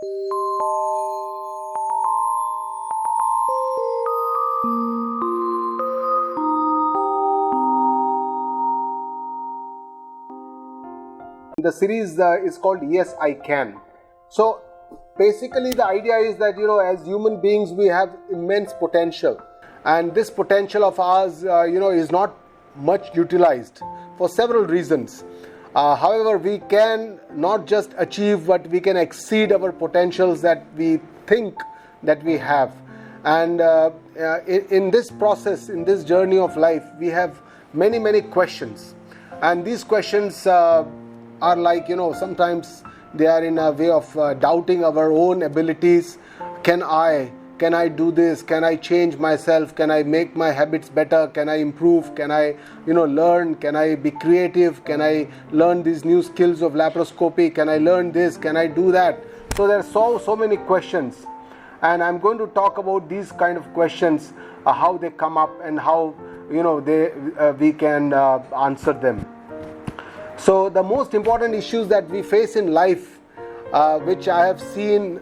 The series is called Yes, I Can. So basically the idea is that, as human beings, we have immense potential. And this potential of ours, is not much utilized for several reasons. However, we can not just achieve, but we can exceed our potentials that we think that we have. And in this process, in this journey of life, we have many, many questions. And these questions are like, sometimes they are in a way of doubting our own abilities. Can I do this? Can I change myself? Can I make my habits better? Can I improve? Can I learn? Can I be creative? Can I learn these new skills of laparoscopy? Can I learn this? Can I do that? So there are so many questions, and I'm going to talk about these kind of questions, how they come up and how we can answer them. So the most important issues that we face in life, which I have seen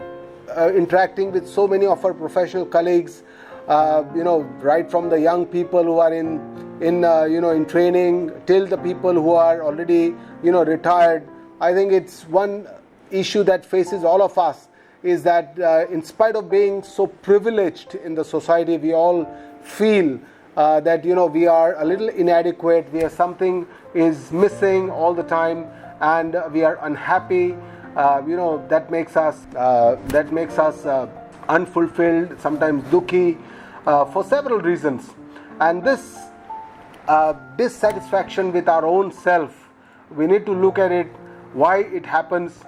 interacting with so many of our professional colleagues, right from the young people who are in training till the people who are already retired. I think it's one issue that faces all of us, is that in spite of being so privileged in the society, we all feel that we are a little inadequate. Something is missing all the time, and we are unhappy. That makes us unfulfilled, sometimes dukhi, for several reasons. And this dissatisfaction with our own self, we need to look at it, why it happens.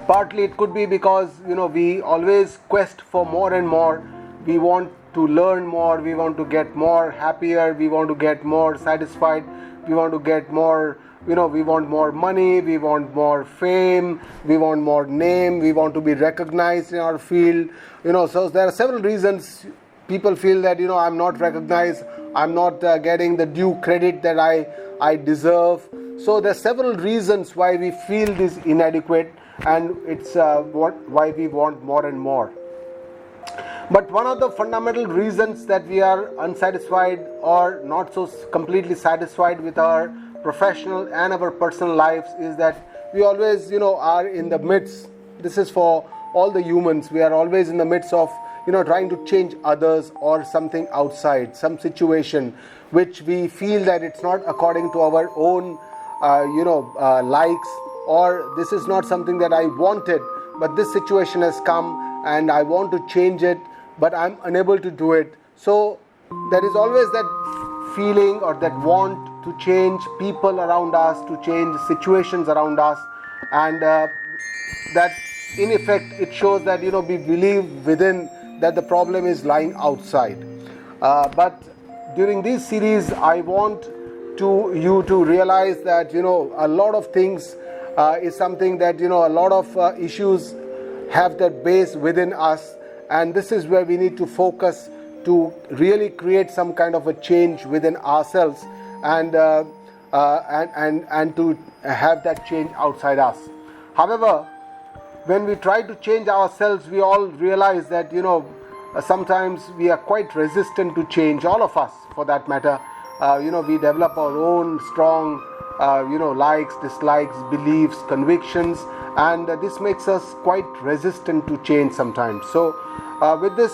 Partly it could be because we always quest for more and more. We want to learn more, we want to get more happier, we want to get more satisfied, we want to get more, we want more money, we want more fame, we want more name, we want to be recognized in our field. So there are several reasons people feel that I'm not recognized, I'm not getting the due credit that I deserve. So there are several reasons why we feel this inadequate, and it's why we want more and more. But one of the fundamental reasons that we are unsatisfied or not so completely satisfied with our professional and our personal lives is that we always, are in the midst. This is for all the humans. We are always in the midst of, trying to change others or something outside, some situation which we feel that it's not according to our own, likes, or this is not something that I wanted, but this situation has come and I want to change it, but I'm unable to do it. So there is always that feeling or that want to change people around us, to change situations around us, and that in effect it shows that we believe within that the problem is lying outside. But during this series, I want you to realize that a lot of things is something that a lot of issues have their base within us. And this is where we need to focus to really create some kind of a change within ourselves, and to have that change outside us. However, when we try to change ourselves, we all realize that sometimes we are quite resistant to change. All of us, for that matter, we develop our own strong likes, dislikes, beliefs, convictions, and this makes us quite resistant to change sometimes. So with this,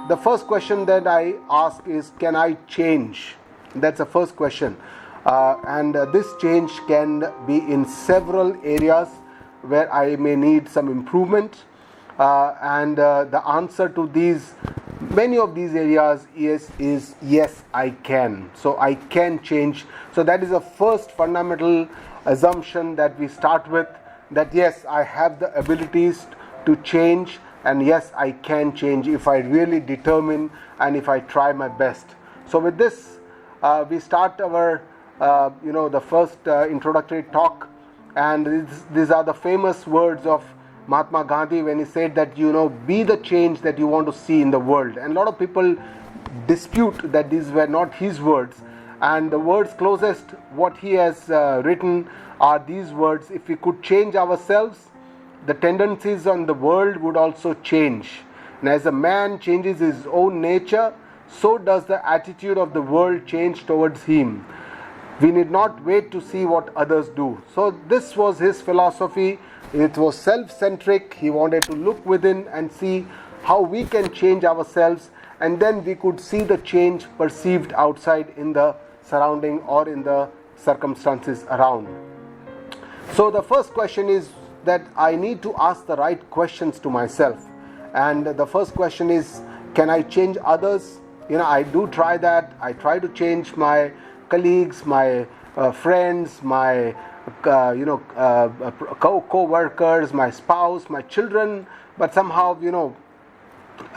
the first question that I ask is, can I change? That's the first question. And this change can be in several areas where I may need some improvement. And the answer to many of these areas is yes, I can. So I can change. So that is the first fundamental assumption that we start with, that yes, I have the abilities to change, and yes, I can change if I really determine and if I try my best. So with this, we start our the first introductory talk, and these are the famous words of Mahatma Gandhi when he said that be the change that you want to see in the world. And a lot of people dispute that these were not his words, and the words closest what he has written are these words: if we could change ourselves, the tendencies on the world would also change. And as a man changes his own nature, so does the attitude of the world change towards him. We need not wait to see what others do. So this was his philosophy. It was self-centric. He wanted to look within and see how we can change ourselves, and then we could see the change perceived outside in the surrounding or in the circumstances around. So the first question is that I need to ask the right questions to myself. And the first question is, can I change others? I do try that. I try to change my colleagues, my friends, my co-workers, my spouse, my children, but somehow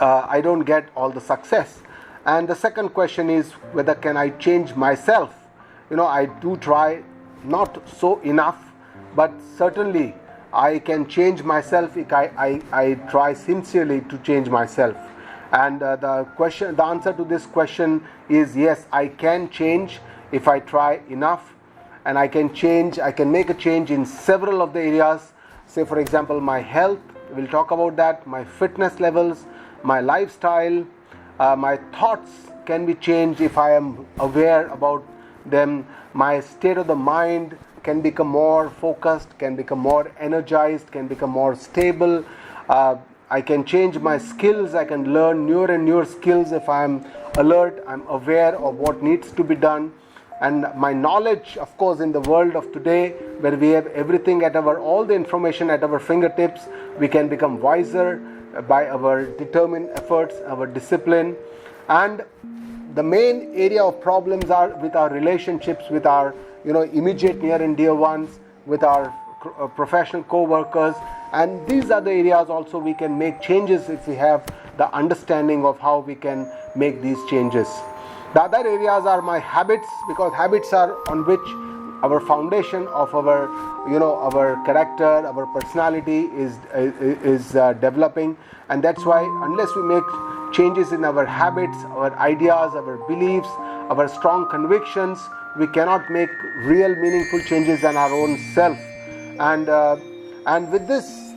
I don't get all the success. And the second question is whether can I change myself. I do try, not so enough, but certainly I can change myself if I try sincerely to change myself. And the answer to this question is yes, I can change if I try enough, and I can make a change in several of the areas. Say for example, my health, we'll talk about that, my fitness levels, my lifestyle, my thoughts can be changed if I am aware about them. My state of the mind can become more focused, can become more energized, can become more stable. I can change my skills. I can learn newer and newer skills if I'm alert, I'm aware of what needs to be done. And my knowledge, of course, in the world of today, where we have everything all the information at our fingertips, we can become wiser by our determined efforts, our discipline. And the main area of problems are with our relationships, with our immediate near and dear ones, with our professional co-workers. And these are the areas also we can make changes if we have the understanding of how we can make these changes. The other areas are my habits, because habits are on which our foundation of our character, our personality is developing. And that's why unless we make changes in our habits, our ideas, our beliefs, our strong convictions, we cannot make real meaningful changes in our own self. And with this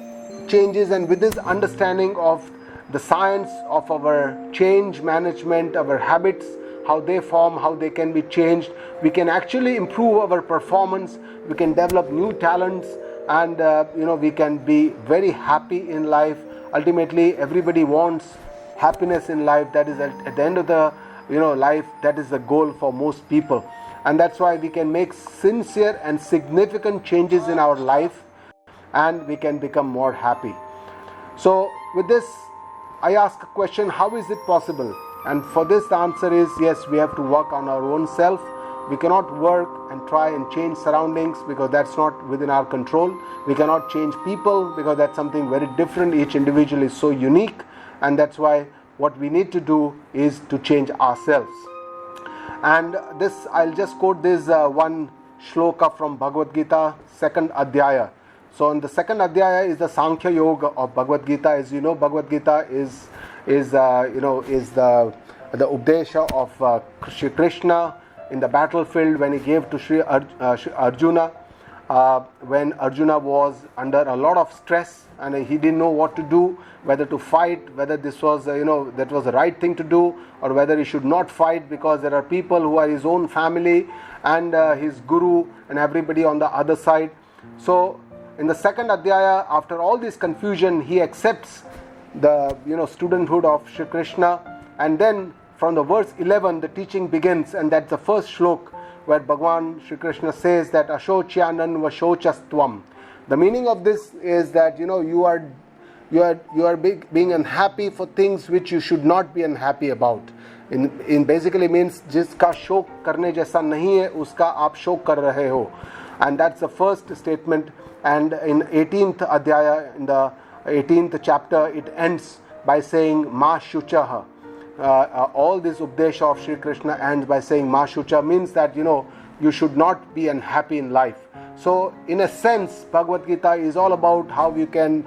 changes and with this understanding of the science of our change management, our habits, how they form, how they can be changed, we can actually improve our performance, we can develop new talents, and we can be very happy in life. Ultimately, everybody wants happiness in life. That is at the end of the life, that is the goal for most people. And that's why we can make sincere and significant changes in our life, and we can become more happy. So with this, I ask a question, how is it possible? And for this, the answer is yes, we have to work on our own self. We cannot work and try and change surroundings, because that's not within our control. We cannot change people, because that's something very different. Each individual is so unique, and that's why what we need to do is to change ourselves. And this, I'll just quote this one shloka from Bhagavad Gita, second Adhyaya. So in the second Adhyaya is the Sankhya Yoga of Bhagavad Gita. As you know, Bhagavad Gita is the Updesha of Shri Krishna in the battlefield when he gave to Shri Arjuna, when Arjuna was under a lot of stress and he didn't know what to do, whether to fight, whether this was that was the right thing to do, or whether he should not fight, because there are people who are his own family and his guru and everybody on the other side. So in the second Adhyaya, after all this confusion, he accepts the studenthood of Shri Krishna, and then from the verse 11 the teaching begins, and that's the first shlok where Bhagavan Shri Krishna says that Ashocyanan Vashochastvam. The meaning of this is that you are being unhappy for things which you should not be unhappy about. In basically means jiska shok karne jaisa nahi hai uska aap shok kar rahe ho. And that's the first statement. And in 18th Adhyaya, in the 18th chapter, it ends by saying Ma Shuchaha. All this Updesha of Shri Krishna ends by saying Ma Shucha, means that you should not be unhappy in life. So in a sense, Bhagavad Gita is all about how you can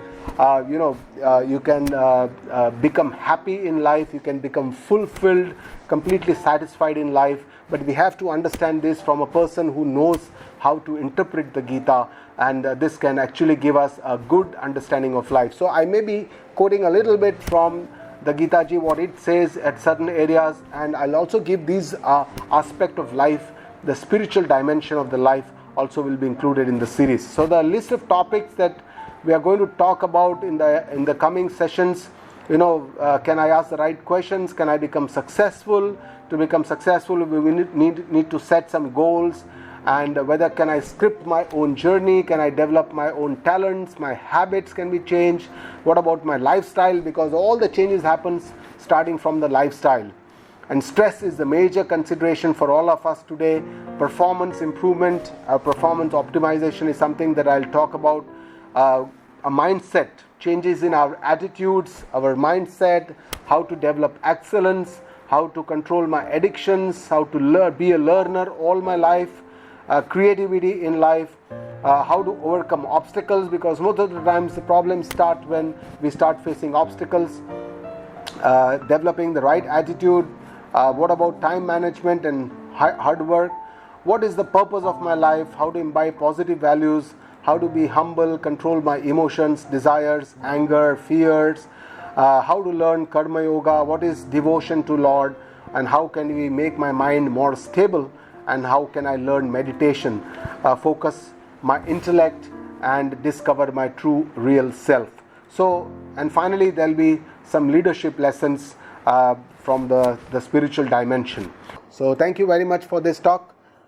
become happy in life, you can become fulfilled, completely satisfied in life. But we have to understand this from a person who knows how to interpret the Gita. and this can actually give us a good understanding of life. So I may be quoting a little bit from the Gita Ji, what it says at certain areas, and I'll also give these aspect of life, the spiritual dimension of the life also will be included in the series. So the list of topics that we are going to talk about in the coming sessions, can I ask the right questions? Can I become successful? To become successful, we need to set some goals. And whether can I script my own journey? Can I develop my own talents? My habits can be changed. What about my lifestyle? Because all the changes happens starting from the lifestyle. And stress is the major consideration for all of us today. Performance improvement, performance optimization is something that I'll talk about. A mindset, changes in our attitudes, our mindset, how to develop excellence, how to control my addictions, how to be a learner all my life, creativity in life, how to overcome obstacles, because most of the times the problems start when we start facing obstacles, developing the right attitude, what about time management and hard work, what is the purpose of my life, how to imbibe positive values, how to be humble, control my emotions, desires, anger, fears, how to learn karma yoga, what is devotion to Lord, and how can we make my mind more stable, and how can I learn meditation, focus my intellect and discover my true real self. So, and finally there will be some leadership lessons from the spiritual dimension. So thank you very much for this talk.